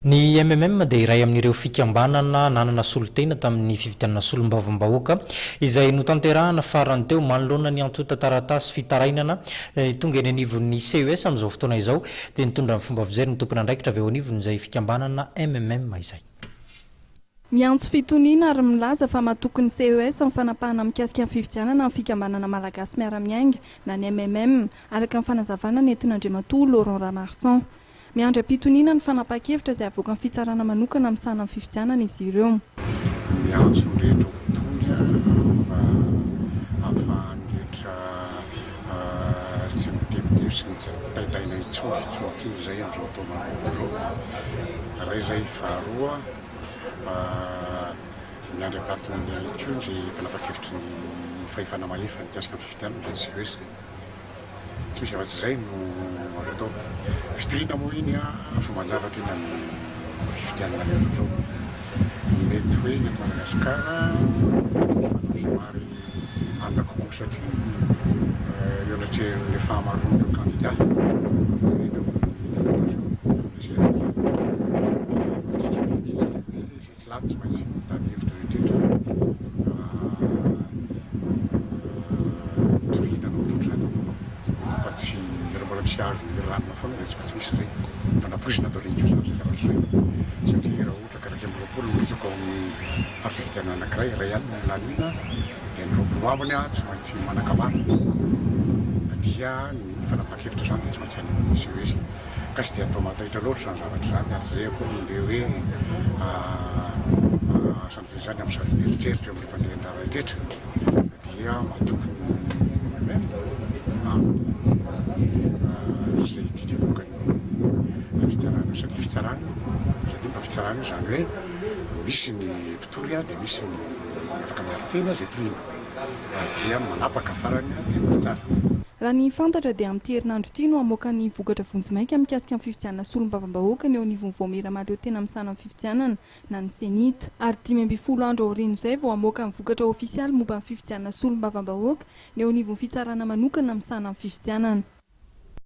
Ny MMM dia iray amin'ireo fikambanana nanana solotena tamin'ny fividianana solombavabahoaka izay notanterahana farany teo manoloana ny antota taratasy fitarainana tonga eny anivon'ny CES amin'izao fotoana izao dia nitondra ny fomba fijery ny tompona andraikitra avy eo anivon'izay fikambanana MMM izay. Miantso fitoniana ary milaza fa mahatoky ny CES amin'ny fanapahana mikasika ny fividianana amin'ny fikambanana Malagasy Miara-Miainga na ny MMM araka ny fanazavana nentin'Andriamatoa Laurent Ramarson. Miandry am-pitoniana ny fanapahan-kevitra izay avoaka ny fitsarana manokana amin'ny sahanany fividianana izy ireo. Miantso rehetra tony ahafahanrehetra tsy mitebiteby sy mitaitaina itsoky izay amin'izao taona izao. Ray izay faharoa miandry ampatin'ny itondry fanapahan-kevitry ny fahefana mahefa mikasika ny fividianana izy hoe tsy misy avatsy izay no azo atao. Fitoriana moa iny fomban-javatra iny amin'ny fividianana rehetra izao. Mety hoe ny eto Madagasikara somary alina kokoa satria eo anatrehany fahamaron'ireo kandida. Tsy lato tsy maintsy mitady hevitra rehetrarehetra fitoriana nanolotra fa tsy mbola misy azo ranona foana dia tsy misy izay fanapoizina atao rehetra zany zay zavatra izay satria raha ohatra ka raika amby roapolo mirotsaka ao amin'ny fari-fividianana anankiray iray ihany no laniana dia ny roapolo ambiny tsy maintsy manan-kamara dia ny fanapahan-kevitra zany dia tsy maintsy any amin'ny CES ka tsy dia atao mahataitra loatra zany zavatra zany ary zay akory dia hoe san'izay zany amin'ny sariny eritreritra amin'ny fandehandraha rehetrarehetra dia mahatoky izay tidy avokany fitsarana satria fitsarana satria mba fitsarana zany hoe misy ny mpitory dia misy ny afaka miaro-tena zay tiana dia manapaka farany dia mitsara. Raha ny fantatra dia amin'ny herinandro ity no hamoaka ny vokatra vonjimaika mikasika ny fividianana solombavabahoaka ny eo anivon'ny voamera maleo tena amin'ny sahanany fividianana na ny senita ary 5 andro aoriana izay vao hamoaka ny vokatra ofisialy momba ny fividianana solombavabahoaka ny eo anivon'ny fitsarana manokana amin'ny sahanany fividianana.